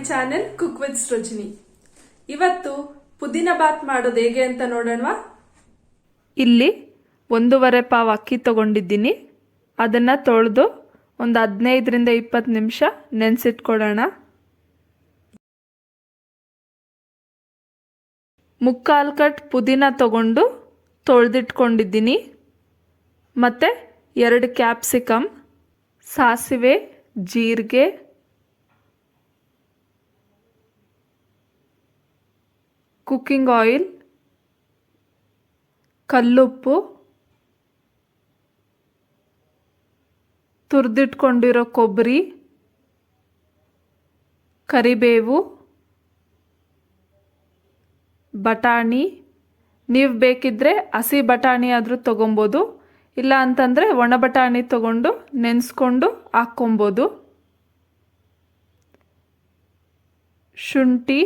Channel cook with Srujani. ಇವತ್ತು ಪುದೀನ ಬಾತ್ ಮಾಡೋದು ಹೇಗೆ ಅಂತ ನೋಡೋಣವಾ. ಇಲ್ಲಿ 1.5 ಪಾವ್ ಅಕ್ಕಿ ತಗೊಂಡಿದ್ದೀನಿ. ಅದನ್ನು ತೊಳೆದು ಒಂದು 15ರಿಂದ 20 ನಿಮಿಷ ನೆನೆಸಿಟ್ಕೊಳ್ಳೋಣ. 3/4 ಕಟ್ ಪುದೀನ ತಗೊಂಡು ತೊಳೆದಿಟ್ಕೊಂಡಿದ್ದೀನಿ. ಮತ್ತು 2 ಕ್ಯಾಪ್ಸಿಕಮ್, ಸಾಸಿವೆ, ಜೀರಿಗೆ, ಕುಕ್ಕಿಂಗ್ ಆಯಿಲ್, ಕಲ್ಲುಪ್ಪು, ತುರಿದಿಟ್ಕೊಂಡಿರೋ ಕೊಬ್ಬರಿ, ಕರಿಬೇವು, ಬಟಾಣಿ. ನೀವು ಬೇಕಿದ್ದರೆ ಹಸಿ ಬಟಾಣಿ ಆದರೂ ತೊಗೊಬೋದು, ಇಲ್ಲ ಅಂತಂದರೆ ಒಣ ಬಟಾಣಿ ತೊಗೊಂಡು ನೆನೆಸ್ಕೊಂಡು ಹಾಕ್ಕೊಬೋದು. ಶುಂಠಿ,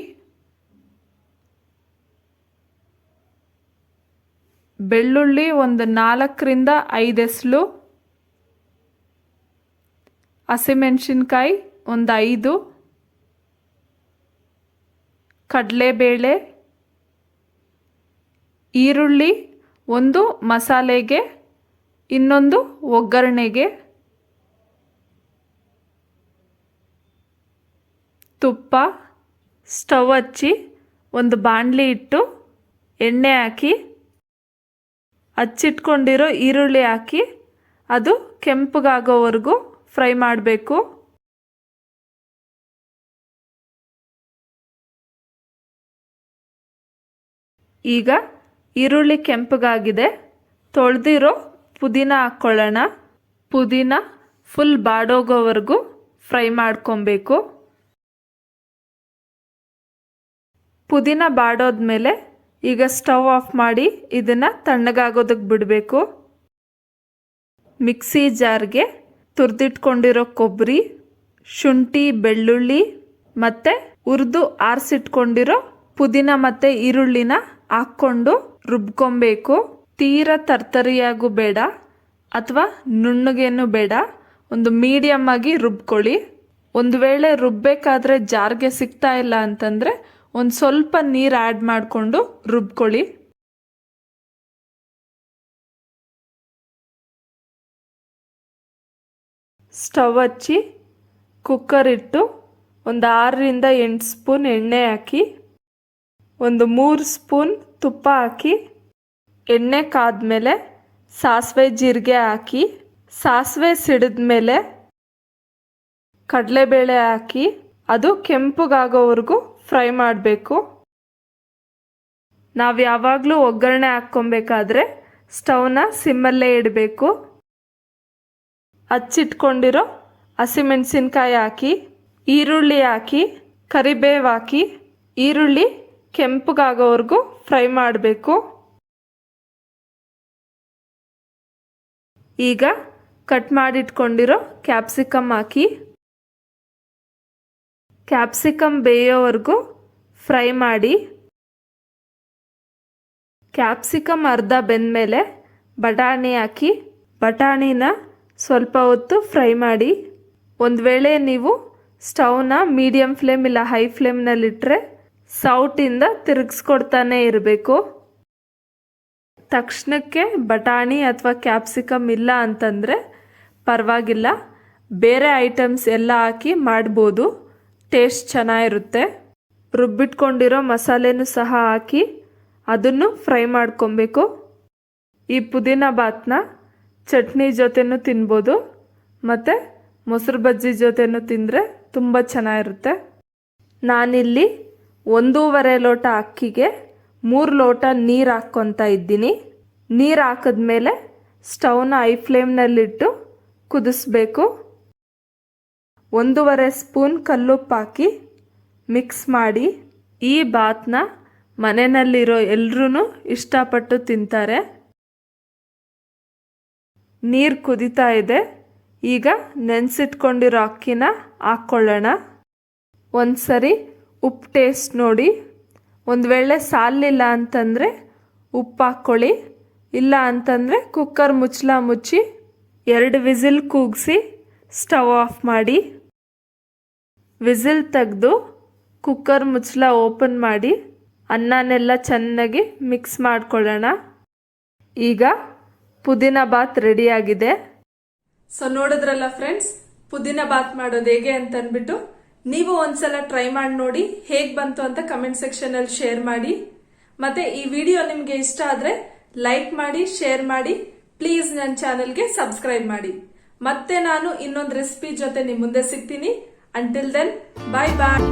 ಬೆಳ್ಳುಳ್ಳಿ ಒಂದು 4ರಿಂದ 5 ಎಸಳು, ಹಸಿಮೆಣಸಿನ್ಕಾಯಿ ಒಂದು 5, ಕಡಲೆಬೇಳೆ, ಈರುಳ್ಳಿ ಒಂದು ಮಸಾಲೆಗೆ, ಇನ್ನೊಂದು ಒಗ್ಗರಣೆಗೆ, ತುಪ್ಪ. ಸ್ಟವ್ ಹಚ್ಚಿ ಒಂದು ಬಾಣಲಿ ಇಟ್ಟು ಎಣ್ಣೆ ಹಾಕಿ ಹಚ್ಚಿಟ್ಕೊಂಡಿರೋ ಈರುಳ್ಳಿ ಹಾಕಿ ಅದು ಕೆಂಪಗಾಗೋವರೆಗೂ ಫ್ರೈ ಮಾಡಬೇಕು. ಈಗ ಈರುಳ್ಳಿ ಕೆಂಪಗಾಗಿದೆ. ತೊಳೆದಿರೋ ಪುದೀನ ಹಾಕ್ಕೊಳ್ಳೋಣ. ಪುದೀನ ಫುಲ್ ಬಾಡೋಗೋವರೆಗೂ ಫ್ರೈ ಮಾಡ್ಕೊಬೇಕು. ಪುದೀನ ಬಾಡೋದ್ಮೇಲೆ ಈಗ ಸ್ಟವ್ ಆಫ್ ಮಾಡಿ ಇದನ್ನು ತಣ್ಣಗಾಗೋದಕ್ಕೆ ಬಿಡಬೇಕು. ಮಿಕ್ಸಿ ಜಾರ್ಗೆ ತುರಿದಿಟ್ಕೊಂಡಿರೋ ಕೊಬ್ಬರಿ, ಶುಂಠಿ, ಬೆಳ್ಳುಳ್ಳಿ ಮತ್ತು ಹುರಿದು ಆರಿಸಿಟ್ಕೊಂಡಿರೋ ಪುದೀನ ಮತ್ತು ಈರುಳ್ಳಿನ ಹಾಕ್ಕೊಂಡು ರುಬ್ಕೊಬೇಕು. ತೀರಾ ತರ್ತರಿಯಾಗೂ ಬೇಡ ಅಥವಾ ನುಣ್ಣಗೇನು ಬೇಡ, ಒಂದು ಮೀಡಿಯಮ್ ಆಗಿ ರುಬ್ಕೊಳ್ಳಿ. ಒಂದು ವೇಳೆ ರುಬ್ಬೇಕಾದ್ರೆ ಜಾರ್ಗೆ ಸಿಗ್ತಾ ಇಲ್ಲ ಅಂತಂದರೆ ಒಂದು ಸ್ವಲ್ಪ ನೀರು ಆ್ಯಡ್ ಮಾಡಿಕೊಂಡು ರುಬ್ಕೊಳ್ಳಿ. ಸ್ಟವ್ ಹಚ್ಚಿ ಕುಕ್ಕರ್ ಇಟ್ಟು ಒಂದು 6ರಿಂದ 8 ಸ್ಪೂನ್ ಎಣ್ಣೆ ಹಾಕಿ, ಒಂದು 3 ಸ್ಪೂನ್ ತುಪ್ಪ ಹಾಕಿ, ಎಣ್ಣೆ ಕಾದ್ಮೇಲೆ ಸಾಸಿವೆ ಜೀರಿಗೆ ಹಾಕಿ, ಸಾಸಿವೆ ಸಿಡಿದ್ಮೇಲೆ ಕಡಲೆಬೇಳೆ ಹಾಕಿ ಅದು ಕೆಂಪಗಾಗೋವರೆಗೂ ಫ್ರೈ ಮಾಡಬೇಕು. ನಾವು ಯಾವಾಗಲೂ ಒಗ್ಗರಣೆ ಹಾಕ್ಕೊಬೇಕಾದ್ರೆ ಸ್ಟವ್ನ ಸಿಮ್ಮಲ್ಲೇ ಇಡಬೇಕು. ಹಚ್ಚಿಟ್ಕೊಂಡಿರೋ ಹಸಿಮೆಣಸಿನ್ಕಾಯಿ ಹಾಕಿ, ಈರುಳ್ಳಿ ಹಾಕಿ, ಕರಿಬೇವು ಹಾಕಿ, ಈರುಳ್ಳಿ ಕೆಂಪಗಾಗೋವರೆಗೂ ಫ್ರೈ ಮಾಡಬೇಕು. ಈಗ ಕಟ್ ಮಾಡಿಟ್ಕೊಂಡಿರೋ ಕ್ಯಾಪ್ಸಿಕಮ್ ಹಾಕಿ, ಕ್ಯಾಪ್ಸಿಕಮ್ ಬೇಯೋವರೆಗೂ ಫ್ರೈ ಮಾಡಿ. ಕ್ಯಾಪ್ಸಿಕಮ್ ಅರ್ಧ ಬೆಂದಮೇಲೆ ಬಟಾಣಿ ಹಾಕಿ, ಬಟಾಣಿನ ಸ್ವಲ್ಪ ಹೊತ್ತು ಫ್ರೈ ಮಾಡಿ. ಒಂದು ವೇಳೆ ನೀವು ಸ್ಟವ್ನ ಮೀಡಿಯಮ್ ಫ್ಲೇಮ್ ಇಲ್ಲ ಹೈ ಫ್ಲೇಮ್ನಲ್ಲಿಟ್ಟರೆ ಸೌಟಿಂದ ತಿರುಗಿಸ್ಕೊಡ್ತಾನೆ ಇರಬೇಕು. ತಕ್ಷಣಕ್ಕೆ ಬಟಾಣಿ ಅಥವಾ ಕ್ಯಾಪ್ಸಿಕಮ್ ಇಲ್ಲ ಅಂತಂದರೆ ಪರವಾಗಿಲ್ಲ, ಬೇರೆ ಐಟಮ್ಸ್ ಎಲ್ಲ ಹಾಕಿ ಮಾಡ್ಬೋದು, ಟೇಸ್ಟ್ ಚೆನ್ನಾಗಿರುತ್ತೆ. ರುಬ್ಬಿಟ್ಕೊಂಡಿರೋ ಮಸಾಲೆನೂ ಸಹ ಹಾಕಿ ಅದನ್ನು ಫ್ರೈ ಮಾಡ್ಕೊಬೇಕು. ಈ ಪುದೀನ ಬಾತ್ನ ಚಟ್ನಿ ಜೊತೆನೂ ತಿನ್ಬೋದು ಮತ್ತು ಮೊಸರು ಬಜ್ಜಿ ಜೊತೆನೂ ತಿಂದರೆ ತುಂಬ ಚೆನ್ನಾಗಿರುತ್ತೆ. ನಾನಿಲ್ಲಿ 1.5 ಲೋಟ ಅಕ್ಕಿಗೆ 3 ಲೋಟ ನೀರು ಹಾಕ್ಕೊತಾ ಇದ್ದೀನಿ. ನೀರು ಹಾಕಿದ್ಮೇಲೆ ಸ್ಟವ್ನ ಹೈ ಫ್ಲೇಮ್ನಲ್ಲಿಟ್ಟು ಕುದಿಸ್ಬೇಕು. 1.5 ಸ್ಪೂನ್ ಕಲ್ಲುಪ್ಪು ಹಾಕಿ ಮಿಕ್ಸ್ ಮಾಡಿ. ಈ ಬಾತ್ನ ಮನೆಯಲ್ಲಿರೋ ಎಲ್ಲರೂ ಇಷ್ಟಪಟ್ಟು ತಿಂತಾರೆ. ನೀರು ಕುದೀತಾ ಇದೆ. ಈಗ ನೆನೆಸಿಟ್ಕೊಂಡಿರೋ ಅಕ್ಕಿನ ಹಾಕ್ಕೊಳ್ಳೋಣ. ಒಂದು ಸರಿ ಉಪ್ಪು ಟೇಸ್ಟ್ ನೋಡಿ. ಒಂದು ವೇಳೆ ಸಾಲಿಲ್ಲ ಅಂತಂದರೆ ಉಪ್ಪು ಹಾಕ್ಕೊಳ್ಳಿ, ಇಲ್ಲ ಅಂತಂದರೆ ಕುಕ್ಕರ್ ಮುಚ್ಚಳ ಮುಚ್ಚಿ 2 ವಿಸಿಲ್ ಕೂಗಿಸಿ ಸ್ಟವ್ ಆಫ್ ಮಾಡಿ. ವಿಸಿಲ್ ತೆಗೆದು ಕುಕ್ಕರ್ ಮುಚ್ಚಳ ಓಪನ್ ಮಾಡಿ ಅನ್ನನೆಲ್ಲ ಚೆನ್ನಾಗಿ ಮಿಕ್ಸ್ ಮಾಡ್ಕೊಳ್ಳೋಣ. ಈಗ ಪುದೀನ ಬಾತ್ ರೆಡಿಯಾಗಿದೆ. ಸೊ ನೋಡಿದ್ರಲ್ಲ ಫ್ರೆಂಡ್ಸ್, ಪುದೀನ ಬಾತ್ ಮಾಡೋದು ಹೇಗೆ ಅಂತ ಅನ್ಬಿಟ್ಟು ನೀವು ಒಂದ್ಸಲ ಟ್ರೈ ಮಾಡಿ ನೋಡಿ, ಹೇಗ್ ಬಂತು ಅಂತ ಕಮೆಂಟ್ ಸೆಕ್ಷನ್ ಅಲ್ಲಿ ಶೇರ್ ಮಾಡಿ. ಮತ್ತೆ ಈ ವಿಡಿಯೋ ನಿಮ್ಗೆ ಇಷ್ಟ ಆದ್ರೆ ಲೈಕ್ ಮಾಡಿ, ಶೇರ್ ಮಾಡಿ, ಪ್ಲೀಸ್ ನನ್ನ ಚಾನೆಲ್ಗೆ ಸಬ್ಸ್ಕ್ರೈಬ್ ಮಾಡಿ. ಮತ್ತೆ ನಾನು ಇನ್ನೊಂದು ರೆಸಿಪಿ ಜೊತೆ ನಿಮ್ ಮುಂದೆ ಸಿಗ್ತೀನಿ. ಅಂಟಿಲ್ ದೆನ್, ಬಾಯ್ ಬಾಯ್.